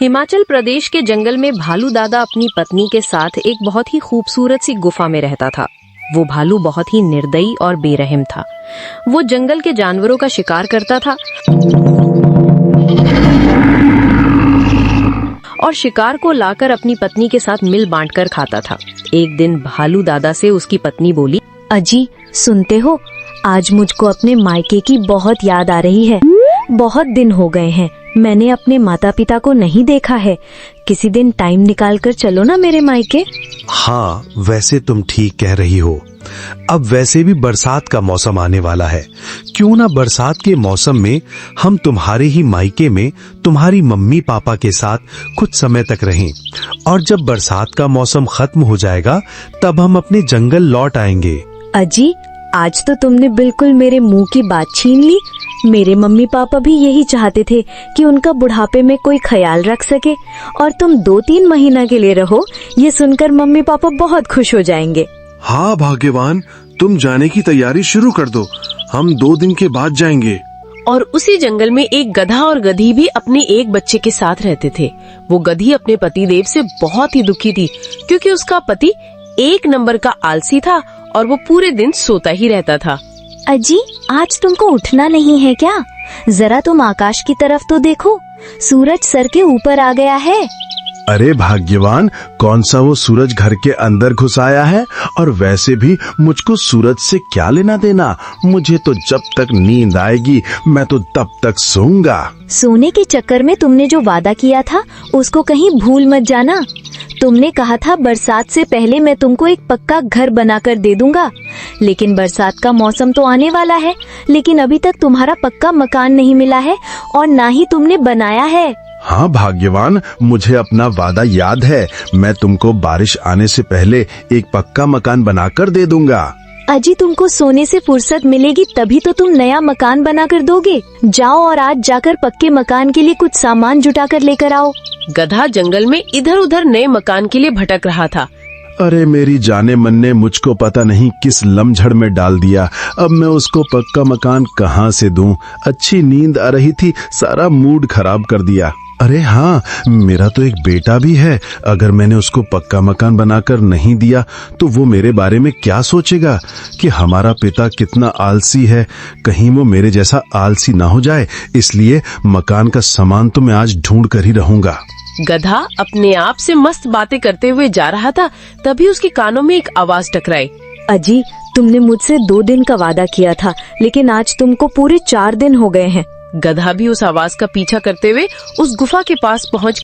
हिमाचल प्रदेश के जंगल में भालू दादा अपनी पत्नी के साथ एक बहुत ही खूबसूरत सी गुफा में रहता था। वो भालू बहुत ही निर्दयी और बेरहम था। वो जंगल के जानवरों का शिकार करता था और शिकार को लाकर अपनी पत्नी के साथ मिल बांटकर खाता था। एक दिन भालू दादा से उसकी पत्नी बोली, अजी सुनते हो, आज मुझको अपने मायके की बहुत याद आ रही है। बहुत दिन हो गए हैं, मैंने अपने माता पिता को नहीं देखा है। किसी दिन टाइम निकाल कर चलो ना मेरे मायके। हाँ, वैसे तुम ठीक कह रही हो। अब वैसे भी बरसात का मौसम आने वाला है। क्यों ना बरसात के मौसम में हम तुम्हारे ही मायके में तुम्हारी मम्मी पापा के साथ कुछ समय तक रहें, और जब बरसात का मौसम खत्म हो जाएगा तब हम अपने जंगल लौट आएंगे। अजी, आज तो तुमने बिल्कुल मेरे मुंह की बात छीन ली। मेरे मम्मी पापा भी यही चाहते थे कि उनका बुढ़ापे में कोई ख्याल रख सके, और तुम 2-3 महीना के लिए रहो। ये सुनकर मम्मी पापा बहुत खुश हो जाएंगे। हाँ भाग्यवान, तुम जाने की तैयारी शुरू कर दो, हम 2 दिन के बाद जाएंगे। और उसी जंगल में एक गधा और गधी भी अपने एक बच्चे के साथ रहते थे। वो गधी अपने पतिदेव से बहुत ही दुखी थी, क्योंकि उसका पति एक नंबर का आलसी था और वो पूरे दिन सोता ही रहता था। अजी, आज तुमको उठना नहीं है क्या? जरा तुम आकाश की तरफ तो देखो, सूरज सर के ऊपर आ गया है। अरे भाग्यवान, कौन सा वो सूरज घर के अंदर घुस आया है? और वैसे भी मुझको सूरज से क्या लेना देना? मुझे तो जब तक नींद आएगी मैं तो तब तक सोऊंगा। सोने के चक्कर में तुमने जो वादा किया था उसको कहीं भूल मत जाना। तुमने कहा था बरसात से पहले मैं तुमको एक पक्का घर बनाकर दे दूंगा, लेकिन बरसात का मौसम तो आने वाला है, लेकिन अभी तक तुम्हारा पक्का मकान नहीं मिला है और ना ही तुमने बनाया है। हाँ भाग्यवान, मुझे अपना वादा याद है। मैं तुमको बारिश आने से पहले एक पक्का मकान बनाकर दे दूंगा। अजी, तुमको सोने से फुर्सत मिलेगी तभी तो तुम नया मकान बनाकर दोगे। जाओ और आज जाकर पक्के मकान के लिए कुछ सामान जुटाकर लेकर आओ। गधा जंगल में इधर उधर नए मकान के लिए भटक रहा था। अरे मेरी जाने मन ने मुझको पता नहीं किस लमझड़ में डाल दिया। अब मैं उसको पक्का मकान कहाँ से दूं? अच्छी नींद आ रही थी, सारा मूड खराब कर दिया। अरे हाँ, मेरा तो एक बेटा भी है। अगर मैंने उसको पक्का मकान बनाकर नहीं दिया तो वो मेरे बारे में क्या सोचेगा कि हमारा पिता कितना आलसी है। कहीं वो मेरे जैसा आलसी ना हो जाए, इसलिए मकान का सामान तो मैं आज ढूंढ कर ही रहूंगा। गधा अपने आप से मस्त बातें करते हुए जा रहा था, तभी उसके कानों में एक आवाज टकराई। अजी, तुमने मुझसे 2 दिन का वादा किया था, लेकिन आज तुमको पूरे 4 दिन हो गए हैं। गधा भी उस आवाज का पीछा करते हुए उस गुफा के पास पहुंच।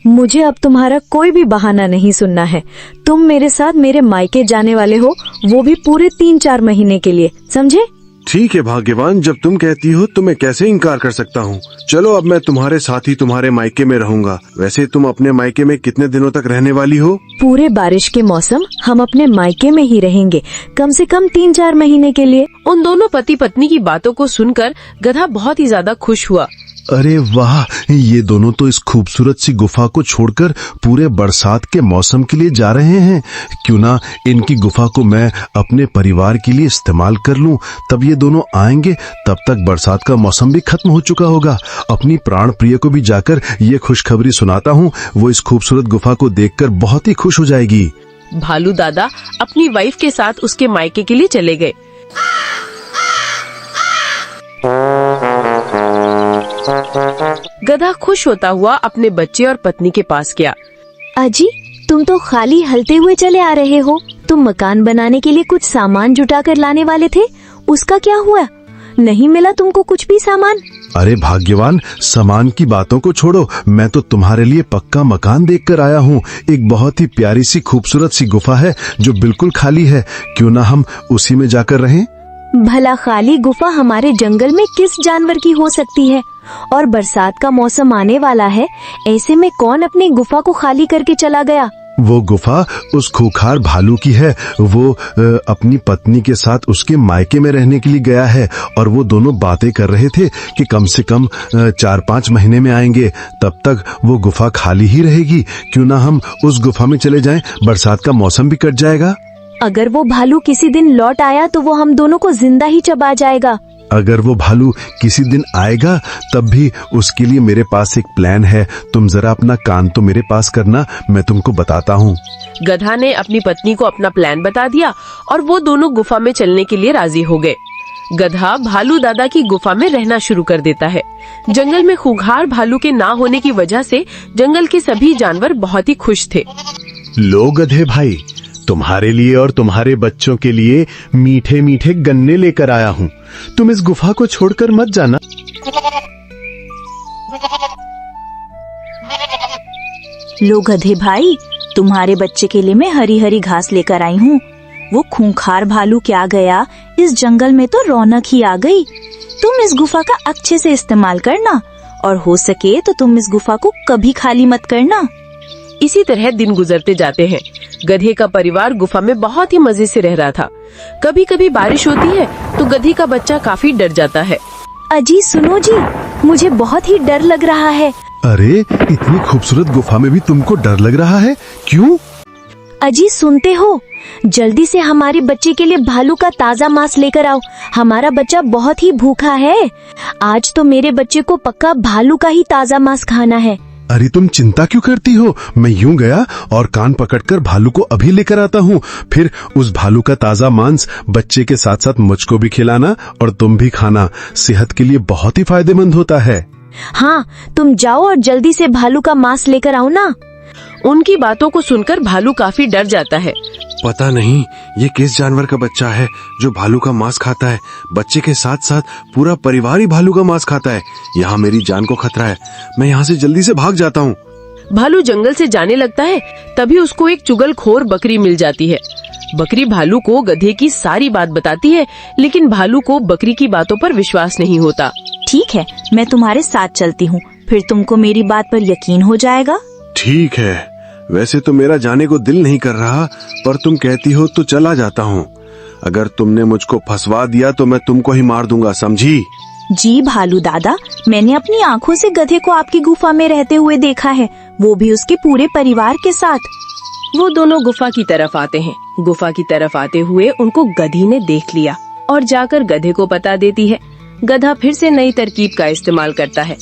मुझे अब तुम्हारा कोई भी बहाना नहीं सुनना है। तुम मेरे साथ मेरे मायके जाने वाले हो, वो भी पूरे 3-4 महीने के लिए, समझे? ठीक है भाग्यवान, जब तुम कहती हो तो मैं कैसे इनकार कर सकता हूँ। चलो, अब मैं तुम्हारे साथ ही तुम्हारे मायके में रहूंगा। वैसे तुम अपने मायके में कितने दिनों तक रहने वाली हो? पूरे बारिश के मौसम हम अपने मायके में ही रहेंगे, कम से कम 3-4 महीने के लिए। उन दोनों पति पत्नी की बातों को सुनकर गधा बहुत ही ज्यादा खुश हुआ। अरे वाह, ये दोनों तो इस खूबसूरत सी गुफा को छोड़कर पूरे बरसात के मौसम के लिए जा रहे हैं। क्यों ना इनकी गुफा को मैं अपने परिवार के लिए इस्तेमाल कर लूं। तब ये दोनों आएंगे, तब तक बरसात का मौसम भी खत्म हो चुका होगा। अपनी प्राण प्रिय को भी जाकर ये खुशखबरी सुनाता हूँ। वो इस खूबसूरत गुफा को देखकर बहुत ही खुश हो जाएगी। भालू दादा अपनी वाइफ के साथ उसके मायके के लिए चले गए। गधा खुश होता हुआ अपने बच्चे और पत्नी के पास गया। अजी, तुम तो खाली हलते हुए चले आ रहे हो। तुम मकान बनाने के लिए कुछ सामान जुटा कर लाने वाले थे, उसका क्या हुआ? नहीं मिला तुमको कुछ भी सामान? अरे भाग्यवान, सामान की बातों को छोड़ो, मैं तो तुम्हारे लिए पक्का मकान देख कर आया हूँ। एक बहुत ही प्यारी सी खूबसूरत सी गुफा है जो बिल्कुल खाली है। क्यों ना हम उसी में जाकर रहें? भला खाली गुफा हमारे जंगल में किस जानवर की हो सकती है? और बरसात का मौसम आने वाला है, ऐसे में कौन अपनी गुफा को खाली करके चला गया? वो गुफा उस खूंखार भालू की है। वो अपनी पत्नी के साथ उसके मायके में रहने के लिए गया है, और वो दोनों बातें कर रहे थे कि कम से कम 4-5 महीने में आएंगे। तब तक वो गुफा खाली ही रहेगी। क्यों ना हम उस गुफा में चले जाएं, बरसात का मौसम भी कट जाएगा। अगर वो भालू किसी दिन लौट आया तो वो हम दोनों को जिंदा ही चबा जाएगा। अगर वो भालू किसी दिन आएगा तब भी उसके लिए मेरे पास एक प्लान है। तुम जरा अपना कान तो मेरे पास करना, मैं तुमको बताता हूँ। गधा ने अपनी पत्नी को अपना प्लान बता दिया और वो दोनों गुफा में चलने के लिए राजी हो गए। गधा भालू दादा की गुफा में रहना शुरू कर देता है। जंगल में खूंखार भालू के ना होने की वजह से जंगल के सभी जानवर बहुत ही खुश थे। लो गधे भाई, तुम्हारे लिए और तुम्हारे बच्चों के लिए मीठे मीठे गन्ने लेकर आया हूँ। तुम इस गुफा को छोड़कर मत जाना। लो गधे भाई, तुम्हारे बच्चे के लिए मैं हरी हरी घास लेकर आई हूँ। वो खूंखार भालू क्या गया, इस जंगल में तो रौनक ही आ गई। तुम इस गुफा का अच्छे से इस्तेमाल करना और हो सके तो तुम इस गुफा को कभी खाली मत करना। इसी तरह दिन गुजरते जाते हैं। गधे का परिवार गुफा में बहुत ही मजे से रह रहा था। कभी कभी बारिश होती है तो गधे का बच्चा काफी डर जाता है। अजी सुनो जी, मुझे बहुत ही डर लग रहा है। अरे इतनी खूबसूरत गुफा में भी तुमको डर लग रहा है, क्यों? अजी सुनते हो, जल्दी से हमारे बच्चे के लिए भालू का ताजा मांस लेकर आओ। हमारा बच्चा बहुत ही भूखा है। आज तो मेरे बच्चे को पक्का भालू का ही ताजा मांस खाना है। अरे तुम चिंता क्यों करती हो? मैं यूं गया और कान पकड़कर भालू को अभी लेकर आता हूँ। फिर उस भालू का ताजा मांस बच्चे के साथ साथ मुझको भी खिलाना और तुम भी खाना। सेहत के लिए बहुत ही फायदेमंद होता है। हाँ, तुम जाओ और जल्दी से भालू का मांस लेकर आओ ना। उनकी बातों को सुनकर भालू काफी डर जाता है। पता नहीं ये किस जानवर का बच्चा है जो भालू का मांस खाता है। बच्चे के साथ साथ पूरा परिवार ही भालू का मांस खाता है। यहाँ मेरी जान को खतरा है। मैं यहाँ से जल्दी से भाग जाता हूँ। भालू जंगल से जाने लगता है, तभी उसको एक चुगलखोर बकरी मिल जाती है। बकरी भालू को गधे की सारी बात बताती है, लेकिन भालू को बकरी की बातों पर विश्वास नहीं होता। ठीक है, मैं तुम्हारे साथ चलती हूँ, फिर तुमको मेरी बात पर यकीन हो जाएगा। ठीक है, वैसे तो मेरा जाने को दिल नहीं कर रहा, पर तुम कहती हो तो चला जाता हूँ। अगर तुमने मुझको फंसवा दिया तो मैं तुमको ही मार दूंगा, समझी? जी भालू दादा, मैंने अपनी आँखों से गधे को आपकी गुफा में रहते हुए देखा है, वो भी उसके पूरे परिवार के साथ। वो दोनों गुफा की तरफ आते हैं। गुफा की तरफ आते हुए उनको गधी ने देख लिया और जाकर गधे को बता देती है। गधा फिर से नई तरकीब का इस्तेमाल करता है।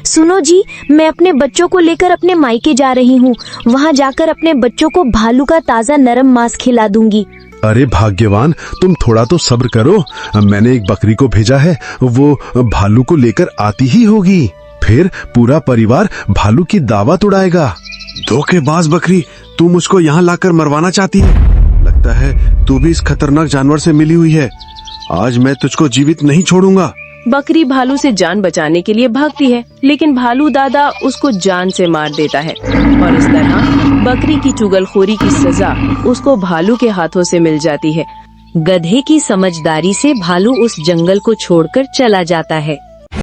सुनो जी, मैं अपने बच्चों को लेकर अपने मायके जा रही हूँ। वहाँ जाकर अपने बच्चों को भालू का ताजा नरम मांस खिला दूंगी। अरे भाग्यवान, तुम थोड़ा तो सब्र करो। मैंने एक बकरी को भेजा है, वो भालू को लेकर आती ही होगी। फिर पूरा परिवार भालू की दावत उड़ाएगा। धोखेबाज बकरी, तू मुझको यहाँ लाकर मरवाना चाहती है। लगता है तू भी इस खतरनाक जानवर से मिली हुई है। आज मैं तुझको जीवित नहीं छोड़ूंगा। बकरी भालू से जान बचाने के लिए भागती है, लेकिन भालू दादा उसको जान से मार देता है और इस तरह बकरी की चुगलखोरी की सजा उसको भालू के हाथों से मिल जाती है। गधे की समझदारी से भालू उस जंगल को छोड़कर चला जाता है।